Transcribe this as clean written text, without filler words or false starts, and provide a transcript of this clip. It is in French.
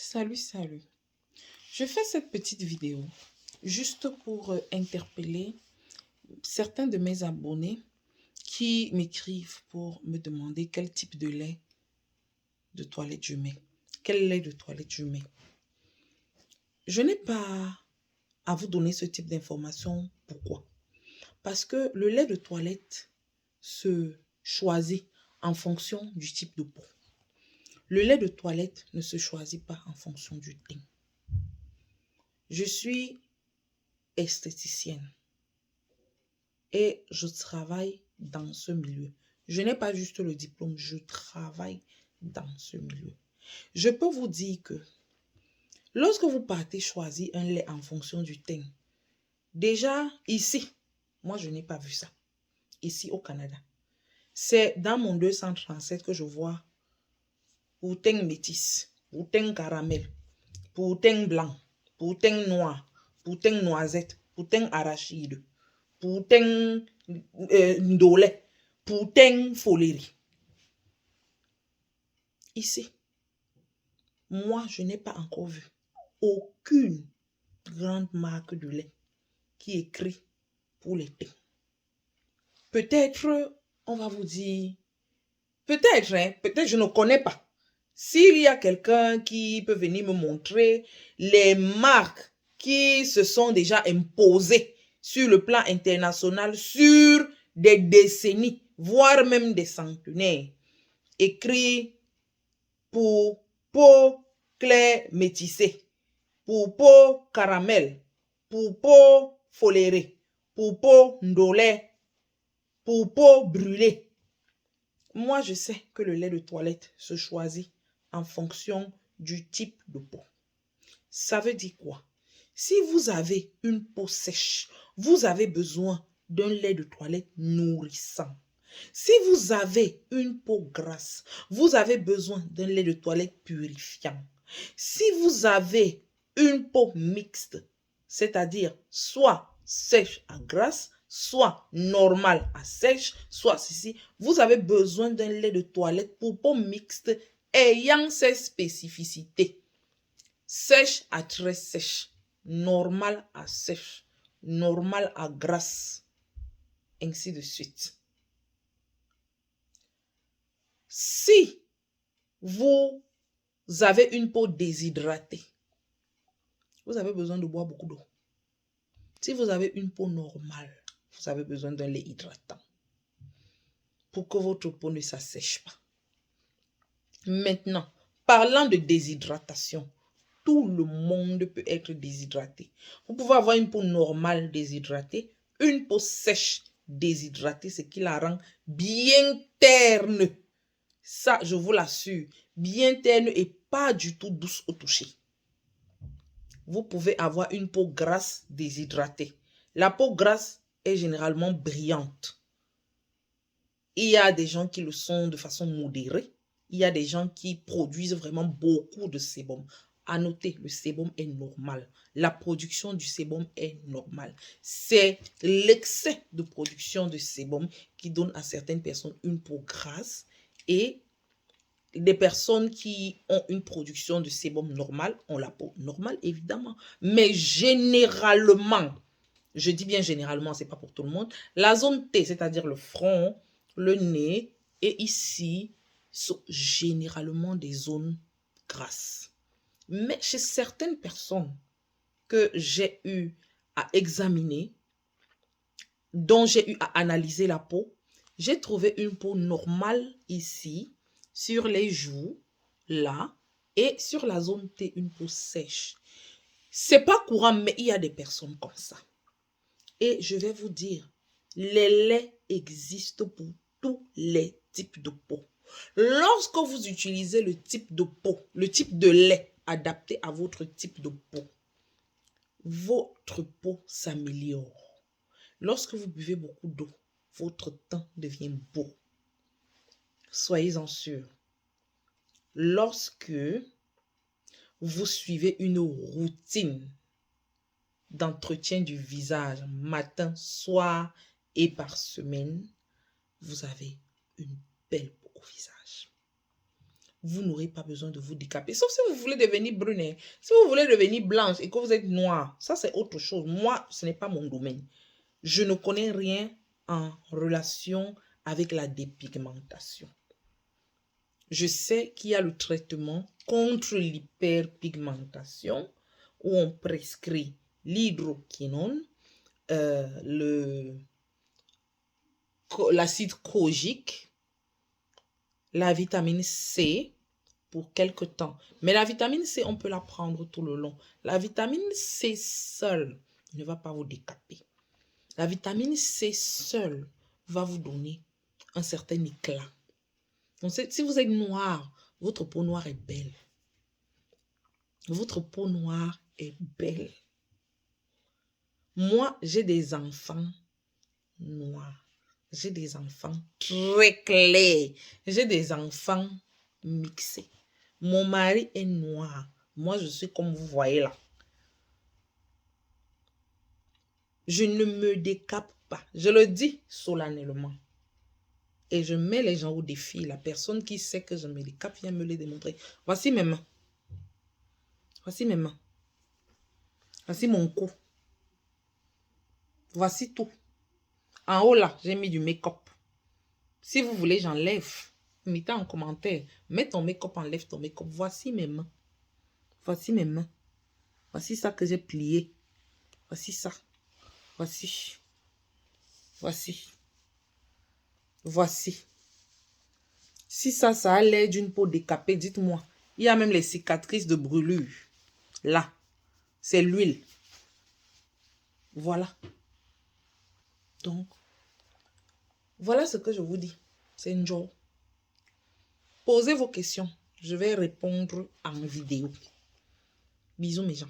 Salut. Je fais cette petite vidéo juste pour interpeller certains de mes abonnés qui m'écrivent pour me demander quel type de lait de toilette je mets. Quel lait de toilette je mets. Je n'ai pas à vous donner ce type d'informations. Pourquoi? Parce que le lait de toilette se choisit en fonction du type de peau. Le lait de toilette ne se choisit pas en fonction du teint. Je suis esthéticienne et je travaille dans ce milieu. Je n'ai pas juste le diplôme, je travaille dans ce milieu. Je peux vous dire que lorsque vous partez choisir un lait en fonction du teint, déjà ici, moi je n'ai pas vu ça, ici au Canada. C'est dans mon 237 que je vois pour teint métis, pour teint caramel, pour teint blanc, pour teint noir, pour teint noisette, pour teint arachide, pour teint ndolé, pour teint folérie. Ici, moi, je n'ai pas encore vu aucune grande marque de lait qui écrit pour les teints. Peut-être, on va vous dire, peut-être je ne connais pas. S'il y a quelqu'un qui peut venir me montrer les marques qui se sont déjà imposées sur le plan international, sur des décennies, voire même des centenaires, écrit pour peau claire métissée, pour peau caramel, pour peau folérée, pour peau ndolé, pour peau brûlée. Moi, je sais que le lait de toilette se choisit en fonction du type de peau. Ça veut dire quoi? Si vous avez une peau sèche, vous avez besoin d'un lait de toilette nourrissant. Si vous avez une peau grasse, vous avez besoin d'un lait de toilette purifiant. Si vous avez une peau mixte, c'est-à-dire soit sèche à grasse, soit normale à sèche, soit ceci, vous avez besoin d'un lait de toilette pour peau mixte ayant ses spécificités. Sèche à très sèche, normale à sèche, normale à grasse, ainsi de suite. Si vous avez une peau déshydratée, vous avez besoin de boire beaucoup d'eau. Si vous avez une peau normale, vous avez besoin d'un lait hydratant pour que votre peau ne s'assèche pas. Maintenant, parlant de déshydratation, tout le monde peut être déshydraté. Vous pouvez avoir une peau normale déshydratée, une peau sèche déshydratée, ce qui la rend bien terne. Ça, je vous l'assure, bien terne et pas du tout douce au toucher. Vous pouvez avoir une peau grasse déshydratée. La peau grasse est généralement brillante. Il y a des gens qui le sont de façon modérée. Il y a des gens qui produisent vraiment beaucoup de sébum. À noter, le sébum est normal. La production du sébum est normale. C'est l'excès de production de sébum qui donne à certaines personnes une peau grasse et des personnes qui ont une production de sébum normale ont la peau normale, évidemment. Mais généralement, je dis bien généralement, ce n'est pas pour tout le monde, la zone T, c'est-à-dire le front, le nez et ici, sont généralement des zones grasses. Mais chez certaines personnes que j'ai eu à examiner, dont j'ai eu à analyser la peau, j'ai trouvé une peau normale ici, sur les joues, là, et sur la zone T, une peau sèche. C'est pas courant, mais il y a des personnes comme ça. Et je vais vous dire, les laits existent pour tous les types de peau. Lorsque vous utilisez le type de peau, le type de lait adapté à votre type de peau, votre peau s'améliore. Lorsque vous buvez beaucoup d'eau, votre teint devient beau. Soyez-en sûrs. Lorsque vous suivez une routine d'entretien du visage, matin, soir et par semaine, vous avez une belle peau au visage. vous n'aurez pas besoin de vous décaper. Sauf si vous voulez devenir brune. Hein. Si vous voulez devenir blanche et que vous êtes noire, ça c'est autre chose. Moi, ce n'est pas mon domaine. Je ne connais rien en relation avec la dépigmentation. Je sais qu'il y a le traitement contre l'hyperpigmentation où on prescrit l'hydroquinone, l'acide kojique, la vitamine C pour quelque temps. Mais la vitamine C, on peut la prendre tout le long. La vitamine C seule ne va pas vous décaper. La vitamine C seule va vous donner un certain éclat. Donc, si vous êtes noir, votre peau noire est belle. Votre peau noire est belle. Moi, j'ai des enfants noirs. J'ai des enfants très clairs. J'ai des enfants mixés. Mon mari est noir. Moi, je suis comme vous voyez là. Je ne me décape pas. Je le dis solennellement. Et je mets les gens au défi. La personne qui sait que je me décape vient me le démontrer. Voici mes mains. Voici mes mains. Voici mon cou. Voici tout. En haut là, j'ai mis du make-up. Si vous voulez, j'enlève. Mettez en commentaire. Mets ton make-up, enlève ton make-up. Voici mes mains. Voici mes mains. Voici ça que j'ai plié. Voici ça. Voici. Voici. Voici. Si ça a l'air d'une peau décapée, dites-moi. Il y a même les cicatrices de brûlure. Là. C'est l'huile. Voilà. Donc, voilà ce que je vous dis. C'est une joie. Posez vos questions. Je vais répondre en vidéo. Bisous mes gens.